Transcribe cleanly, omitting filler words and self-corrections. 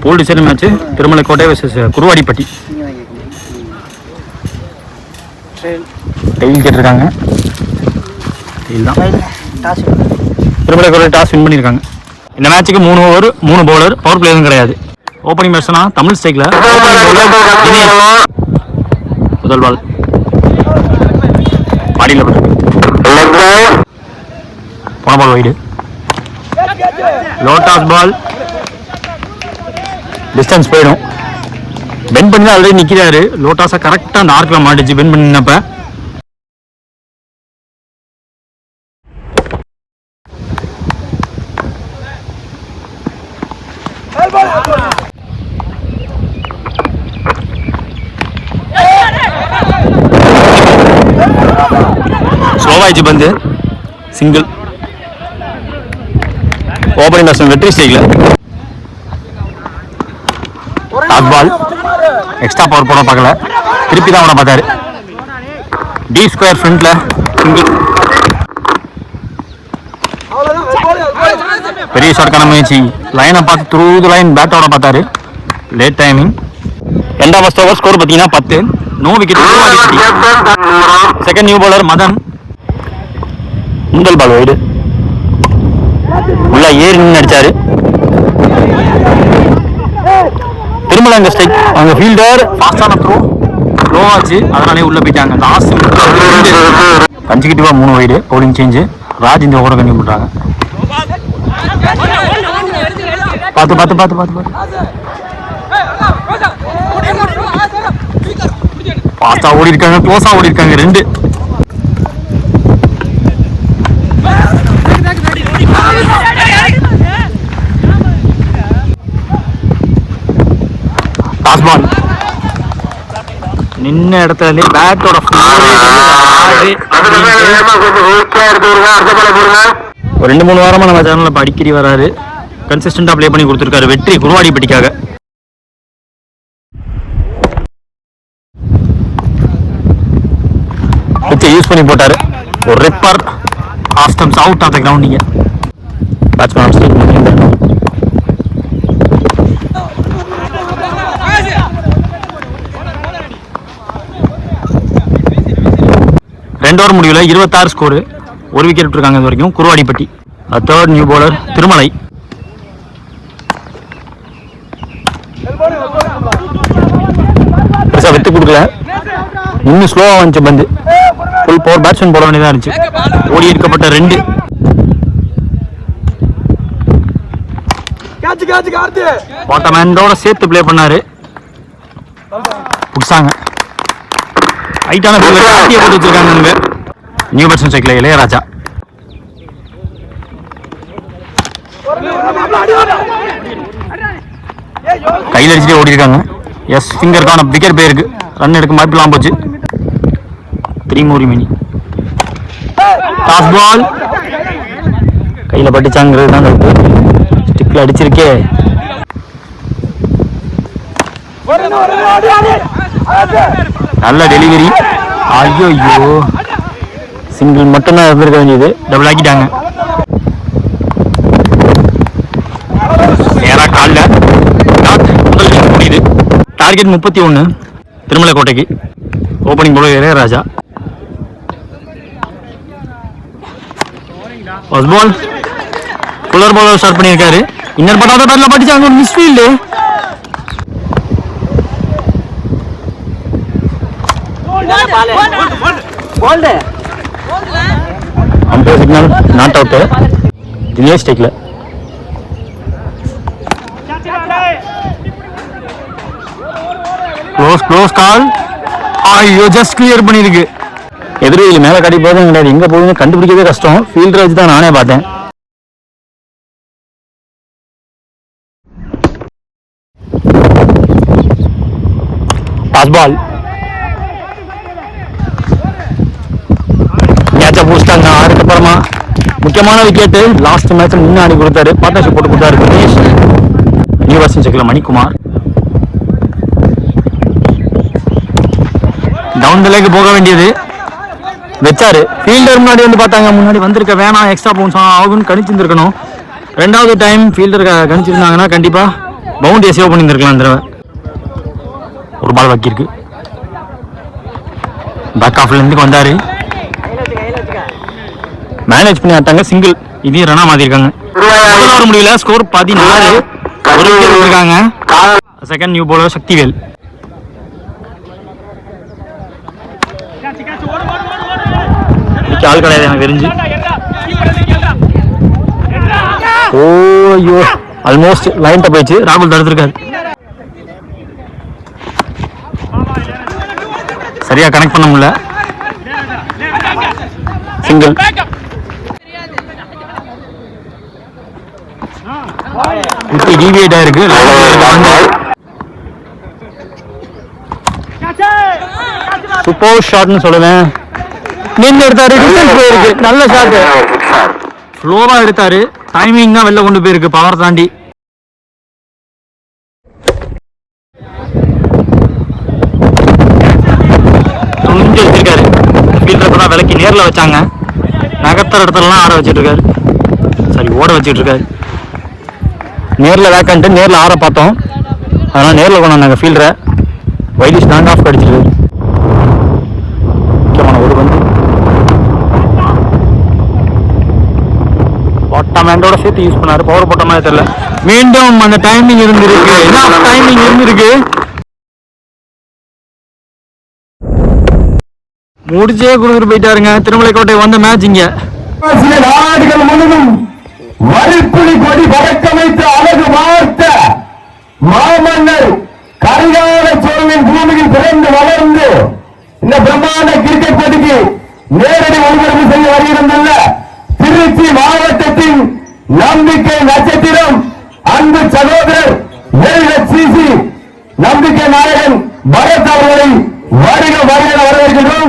Bolt சேரும் match Thirumalai கோட்டை vs Kuruvadipatti. Tail கேட்டிருக்காங்க. திருமலை கோட்டை டாஸ் வின் பண்ணியிருக்காங்க. இந்த மேட்சுக்கு 3 ஓவர் 3 பவுலர், பவர் பிளே எதுவும் கிடையாது. ஓப்பனிங் பேட்ஸ்னா தமிழ் ஸ்டைக்கில் முதல் பால் பாடியில் போன பால் வைடு. லோட்டாஸ் பால் டிஸ்டன்ஸ் போயிடும். பென் பண்ணி தான் ஆல்ரெடி நிற்கிறாரு. லோட்டாஸை கரெக்டாக அந்த ஆர்க்கில் மாட்டிச்சு பென் பண்ணினப்ப. ஸ்லோவாயிடுச்சு பந்து. சிங்கிள். ஓப்பனிங் பேட்ஸ்மேன் வெற்றி ஸ்டைக்கில் டாஸ் பால். எக்ஸ்ட்ரா பவர் போட பார்க்கல, திருப்பி தான் அவனை பார்த்தாரு. டி ஸ்கொயர் ஃப்ரண்ட்ல சிங்கிள். பெரிய ஷார்ட்கான முயற்சி. லைனை பார்த்து த்ரூ தி லைன் பேட்டோட பார்த்தாரு. Late timing. ரெண்டாம் ஃபர்ஸ்ட் ஓவர் ஸ்கோர் பார்த்தீங்கன்னா 10. No wicket. Second new bowler Madan. முதல் பால் வைடு. உள்ள ஏறி நின்று அடிச்சாரு. திருமலை அங்கே ஸ்ட்ரைக். அவங்க ஃபீல்டர் ஃபாஸ்டான த்ரோ ஸ்லோ ஆச்சு, அதனாலே உள்ள போயிட்டாங்க. Last 5 3 wide. Bowling change. Raj இந்த ஓவரை கண்டிப்பாக பண்ணுறாங்க. பார்த்து பார்த்து பார்த்து பார்த்து பார்த்து ஃபாஸ்டா ஓடி இருக்காங்க, க்ளோஸா ஓடி இருக்காங்க. 2 டாஸ் பால். நின்ன இடத்துல பேட்டோட ஒரு 2-3 வாரமா நம்ம சேனல்ல அடிக்கடி வராரு. கன்சிஸ்டண்டா ப்ளே பண்ணி கொடுத்துருக்காரு. வெற்றி குருவாடிப்பட்டிக்காக. யூஸ் பண்ணி போட்டாரு. ஒரு ripper of stumps out of the கிரவுண்டிங்க. பேட்ஸ்மேன் ரெண்டு ஓவர் முடிவில் 26 ஸ்கோரு. 1 விக்கெட் விட்டுருக்காங்க இது வரைக்கும் Kuruvadipatti. Third new bowler Thirumalai. பெருசாக விட்டு கொடுக்கல. இன்னும் ஸ்லோவாக வந்துச்சு பந்து. ஃபுல் பவர் பேட்ஸ்மேன் போட வேண்டியதாக இருந்துச்சு. ஓடி இருக்கப்பட்ட 2. பாட்டமேனோட சேர்த்து பிளே பண்ணாரு. புடிச்சாங்க. ஹைட்டான காட்டியை போட்டு வச்சிருக்காங்க அங்கே. நியூ பேட்ஸ்மேன் ஸ்ட்ரைக்கில் இளையராஜா. கையில் அடிச்சுட்டே ஓடி இருக்காங்க. எஸ் ஃபிங்கருக்கான விக்கெட் போயிருக்கு. ரன் எடுக்க வாய்ப்புலாம் போச்சு. 3 more மினி. டாஸ் பால் கையில் பட்டுச்சாங்கிறது தான் ஸ்டிக்கில் அடிச்சிருக்கே. நல்ல டெலிவரி. ஐயோ சிங்கிள் மட்டும்தான் இருந்திருக்க வேண்டியது. டபுள் ஆக்கிட்டாங்க. நேராக காலில் முதல் முடியுது. டார்கெட் 31 திருமலை கோட்டைக்கு. ஓப்பனிங் போல இளையராஜா. ஃபர்ஸ்ட் பால் குலர் பவுலர் ஸ்டார்ட் பண்ணியிருக்காரு. இன்னர் பட்டாத பேட்டில் படிச்சாங்க. ஒரு misfield. Umpire signal not out. Dinesh ஸ்ட்ரைக்கில். Close call. ஐயோ ஜஸ்ட் கிளியர் பண்ணிருக்கு. எதிரில் மேலே கட்டி போதும் கிடையாது. எங்கே போகுதுன்னு கண்டுபிடிக்கவே கஷ்டம். ஃபீல்டரை வச்சு தான் நானே பார்த்தேன். டாஸ் பால். கேட்சை பிடிச்சிட்டாங்க. அதுக்கப்புறமா முக்கியமான விக்கெட்டு லாஸ்ட் மேட்ச் முன்னே ஆடி கொடுத்தாரு. பார்ட்னர்ஷிப் போட்டு கொடுத்தாரு தினேஷ். நியூ பேட்ஸ்மேன் ஸ்ட்ரைக்கில் மணிக்குமார். டவுன் த லெக் போக வேண்டியது. வச்சாரு. ஃபீல்டர் முன்னாடி வந்து பார்த்தாங்க. முன்னாடி வந்திருக்க வேணாம், எக்ஸ்ட்ரா பவுன்ஸ் ஆகும்னு கணிச்சிருந்துருக்கணும். 2வது டைம் ஃபீல்டர் கணிச்சிருந்தாங்கன்னா கண்டிப்பாக பவுண்டரியை சேவ் பண்ணியிருந்திருக்கலாம் இந்த தடவை. ஒரு பால் பாக்கி இருக்கு. பேக் ஆஃப்ல இருந்து வந்தாரு, மேனேஜ் பண்ணி ஆட்டாங்க. சிங்கிள் இதையும் ரனா மாத்திருக்காங்க. வர முடியல. ஸ்கோர் 14. ஒரு விக்கெட் இருக்காங்க. Second new bowler Sakthivel. ஆள் கிடையாது எனக்கு தெரிஞ்சு. ஓய்யோ ஆல்மோஸ்ட் லைன்ட்ட போயிடுச்சு. ராகுல் தடுத்திருக்காரு. சரியா கனெக்ட் பண்ண முடியல. சிங்கிள். விக்கி டிவியேட் ஆயிருக்கு. சூப்பர் ஷாட்னு சொல்லுவேன். நின்று எடுத்தாரு. டிஸ்டன்ஸ் போயிருக்கு. நல்ல ஷாட். ஃப்ளோவா எடுத்தாரு. டைமிங் தான் வெளில கொண்டு போயிருக்கு. பவர் தாண்டி. துணிஞ்சு வச்சிருக்காரு. ஃபீல்டர் தான் விலக்கி நேரில் வச்சாங்க. நகர்த்துற இடத்துலலாம் ஆட வச்சுட்டு இருக்காரு. சரி ஓட வச்சுட்டு இருக்காரு. நேரில் வேக்கன்ட்டு நேரில் ஆற பார்த்தோம். அதனால் நேரில் கொண்டாங்க ஃபீல்டரை. வைலி ஸ்டாண்ட் ஆஃப் அடிச்சிருக்காரு. முக்கியமான ஒரு பந்து பாட்டமேண்டோட சேர்த்து யூஸ் பண்ணாரு. பவர் போட்ட மாதிரி தெரியல. மீண்டும் அந்த டைமிங் இருந்திருக்கு. என்ன டைமிங் இருந்திருக்கு. முடிச்சே கொடுத்துட்டு போயிட்டாருங்க. திருமலைக்கோட்டை வந்த மேட்ச் இங்க. நாடுகள் முழுவதும் வரிப்புலி கொடி பறக்க வைத்து அழகு வார்த்த மாமன்னர் கரிகால சோழனின் பூமியில் பிறந்து வளர்ந்து இந்த பிரம்மாண்ட கிரிக்கெட் போட்டிக்கு நேரடி ஒளிபரப்பு செய்ய வருகிறதுள்ள திருச்சி மாவட்டத்தின் நம்பிக்கை நட்சத்திரம் அன்பு சகோதரர் LHCC நம்பிக்கை நாயகன் பரத் அவர்களை வருக வருக வரவேற்கிறோம்.